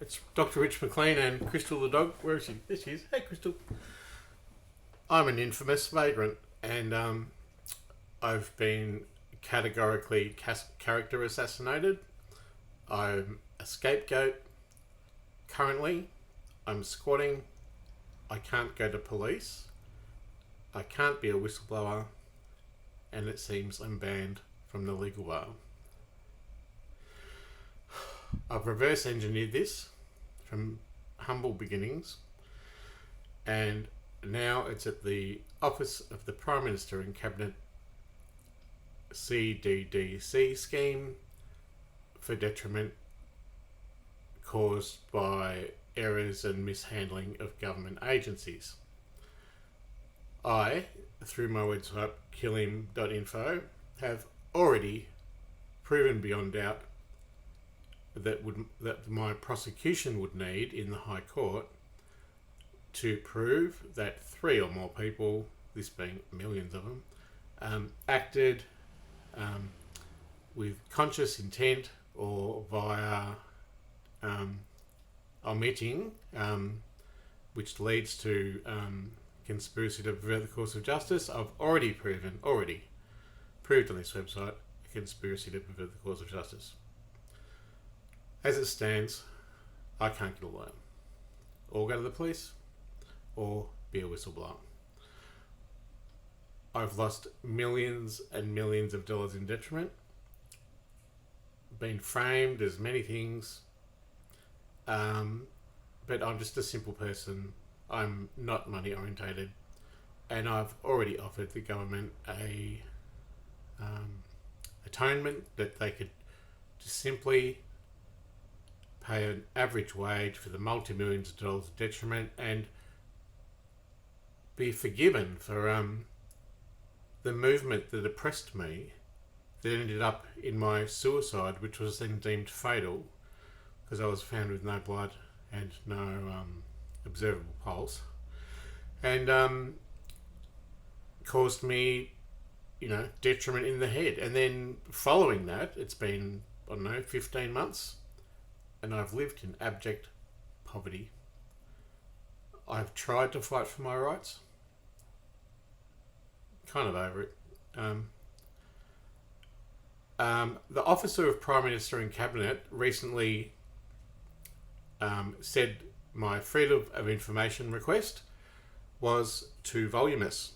It's Dr. Rich Mclean and Crystal the dog. Where is she? There she is. Hey, Crystal. I'm an infamous vagrant, and I've been categorically character assassinated. I'm a scapegoat. Currently, I'm squatting. I can't go to police. I can't be a whistleblower, and it seems I'm banned from the legal bar. I've reverse engineered this from humble beginnings, and now it's at the Office of the Prime Minister and Cabinet CDDC scheme for detriment caused by errors and mishandling of government agencies. I, through my website killhim.info, have already proven beyond doubt that my prosecution would need in the High Court to prove that 3 or more people, this being millions of them, acted with conscious intent or via omitting, which leads to conspiracy to pervert the course of justice. I've already proved on this website a conspiracy to pervert the course of justice. As it stands, I can't get a loan, or go to the police, or be a whistleblower. I've lost millions and millions of dollars in detriment, been framed as many things, but I'm just a simple person. I'm not money orientated, and I've already offered the government a atonement that they could just simply pay an average wage for the multi-millions of dollars of detriment and be forgiven for the movement that oppressed me, that ended up in my suicide, which was then deemed fatal because I was found with no blood and no observable pulse, and caused me, detriment in the head. And then following that, it's been, 15 months, and I've lived in abject poverty. I've tried to fight for my rights. Kind of over it. The Officer of Prime Minister and Cabinet recently said my freedom of information request was too voluminous.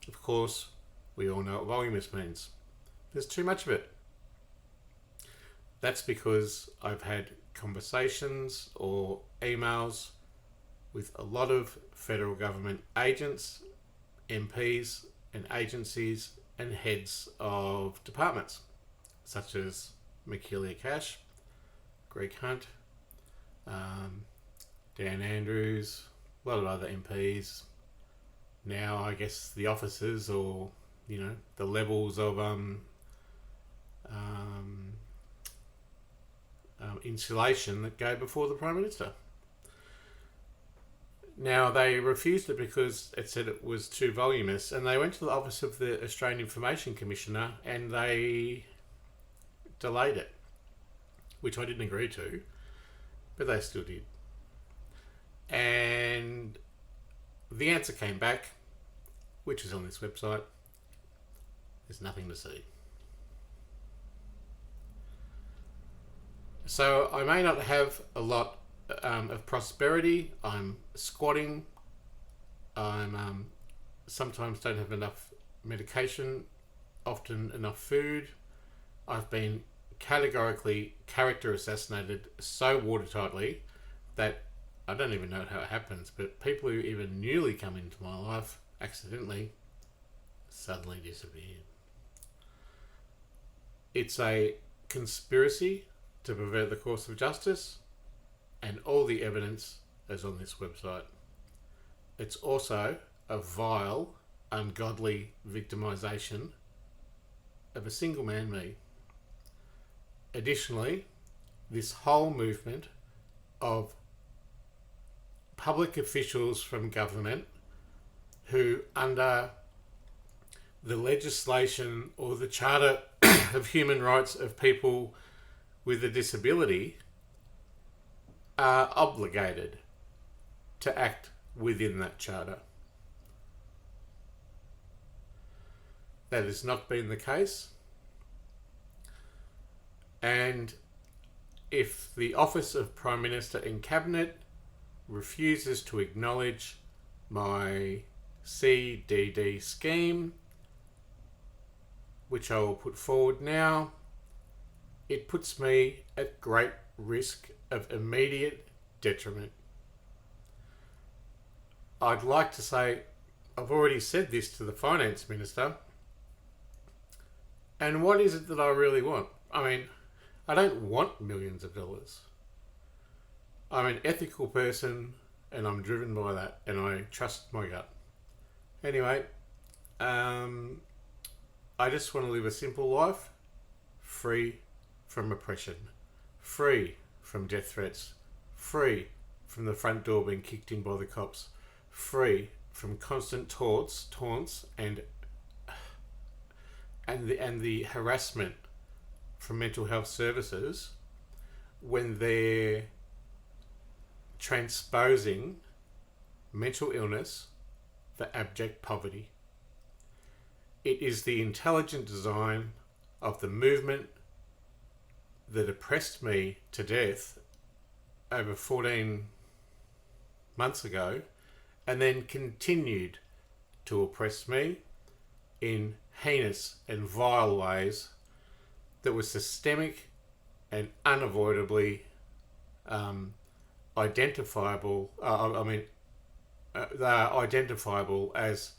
Of course, we all know what voluminous means. There's too much of it. That's because I've had conversations or emails with a lot of federal government agents, MPs and agencies and heads of departments, such as Mclean, Greg Hunt, Dan Andrews, a lot of other MPs. Now, I guess the officers or, the levels of insulation that go before the Prime Minister. Now, they refused it because it said it was too voluminous, and they went to the Office of the Australian Information Commissioner and they delayed it, which I didn't agree to, but they still did. And the answer came back, which is on this website. There's nothing to see. So I may not have a lot of prosperity. I'm squatting. I'm sometimes don't have enough medication, often enough food. I've been categorically character assassinated so watertightly that I don't even know how it happens, but people who even newly come into my life accidentally suddenly disappear. It's a conspiracy to pervert the course of justice, and all the evidence is on this website. It's also a vile, ungodly victimisation of a single man, me. Additionally, this whole movement of public officials from government who, under the legislation or the Charter of Human Rights of People with a Disability, are obligated to act within that charter. That has not been the case. And if the Office of Prime Minister and Cabinet refuses to acknowledge my CDD scheme, which I will put forward now, it puts me at great risk of immediate detriment. I'd like to say, I've already said this to the Finance Minister, and what is it that I really want? I mean, I don't want millions of dollars. I'm an ethical person and I'm driven by that and I trust my gut. Anyway, I just want to live a simple life, free from oppression, free from death threats, free from the front door being kicked in by the cops, free from constant taunts and the harassment from mental health services when they're transposing mental illness for abject poverty. It is the intelligent design of the movement that oppressed me to death over 14 months ago and then continued to oppress me in heinous and vile ways that were systemic and unavoidably identifiable. They are identifiable as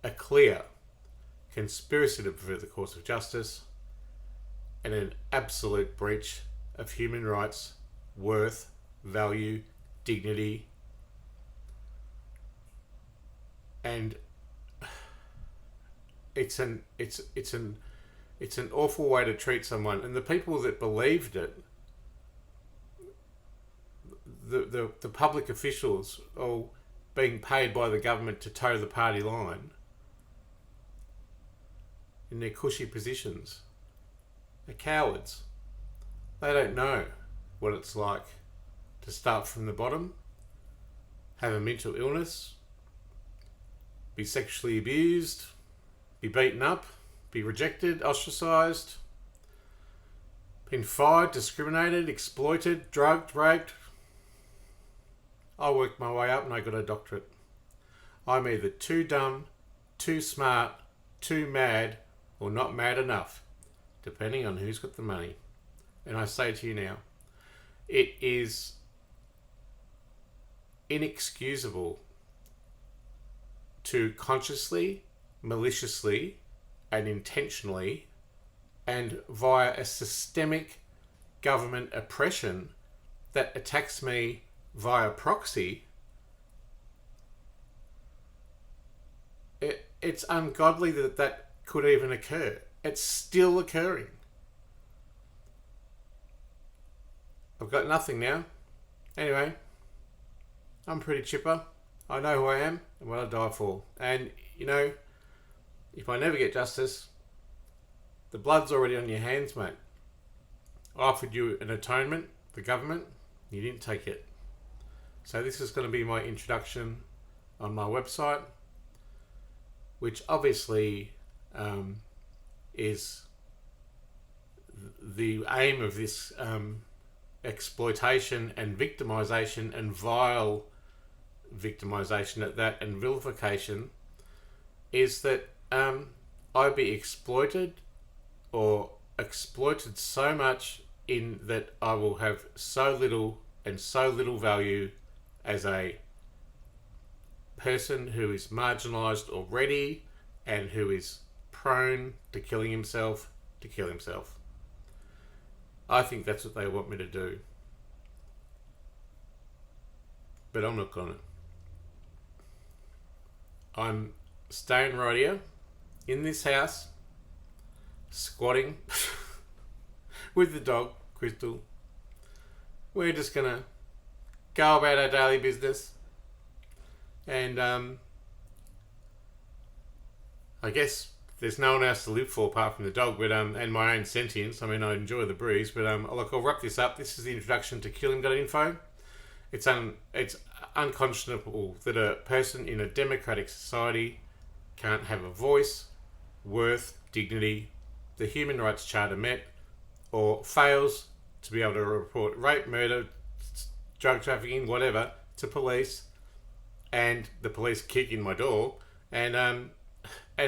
a clear conspiracy to pervert the course of justice and an absolute breach of human rights, worth, value, dignity, and it's an awful way to treat someone. And the people that believed it, the public officials all being paid by the government to toe the party line in their cushy positions, are cowards. They don't know what it's like to start from the bottom, have a mental illness, be sexually abused, be beaten up, be rejected, ostracised, been fired, discriminated, exploited, drugged, raped. I worked my way up and I got a doctorate. I'm either too dumb, too smart, too mad, or not mad enough, depending on who's got the money. And I say to you now, it is inexcusable to consciously, maliciously, and intentionally, and via a systemic government oppression that attacks me via proxy, it's ungodly that could even occur. It's still occurring. I've got nothing now. Anyway, I'm pretty chipper. I know who I am and what I die for. And, you know, if I never get justice, the blood's already on your hands, mate. I offered you an atonement, the government, you didn't take it. So this is going to be my introduction on my website, which obviously is the aim of this exploitation and victimisation and vile victimisation at that, and vilification, is that I be exploited or exploited so much in that I will have so little value as a person who is marginalised already and who is prone to killing himself to kill himself. I think that's what they want me to do. But I'm not gonna. I'm staying right here in this house, squatting with the dog, Crystal. We're just gonna go about our daily business, and I guess there's no one else to live for apart from the dog, but and my own sentience. I mean, I enjoy the breeze, but look, I'll wrap this up. This is the introduction to killhim.info. It's unconscionable that a person in a democratic society can't have a voice, worth, dignity, the Human Rights Charter met, or fails to be able to report rape, murder, drug trafficking, whatever, to police, and the police kick in my door and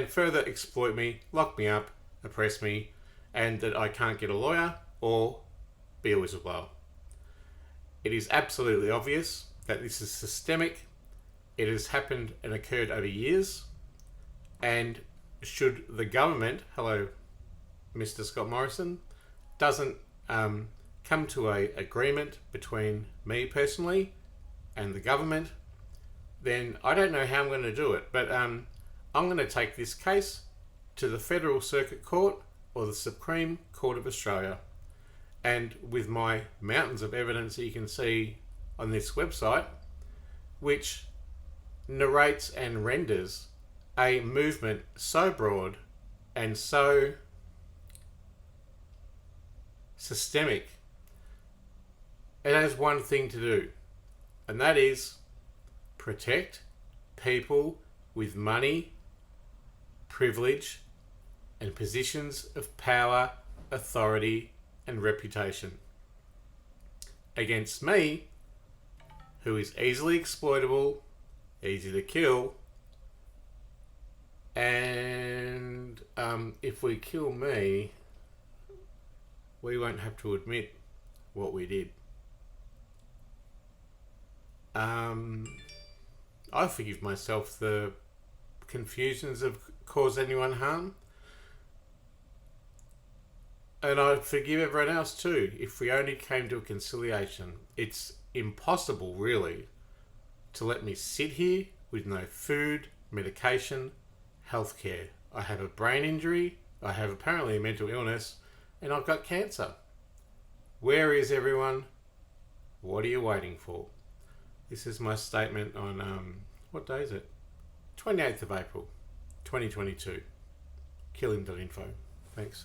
further exploit me, lock me up, oppress me, and that I can't get a lawyer or be a whistleblower. It is absolutely obvious that this is systemic. It has happened and occurred over years, and should the government, hello Mr. Scott Morrison, doesn't come to an agreement between me personally and the government, then I don't know how I'm going to do it, but I'm going to take this case to the Federal Circuit Court or the Supreme Court of Australia. And with my mountains of evidence that you can see on this website, which narrates and renders a movement so broad and so systemic, it has one thing to do, and that is protect people with money, privilege, and positions of power, authority, and reputation against me, who is easily exploitable, easy to kill, and if we kill me, we won't have to admit what we did. I forgive myself the confusions of cause anyone harm, and I forgive everyone else too if we only came to a conciliation. It's impossible really to let me sit here with no food, medication, healthcare. I have a brain injury, I have apparently a mental illness, and I've got cancer. Where is everyone? What are you waiting for? This is my statement on, what day is it? 28th of April, 2022. Killhim.info. Thanks.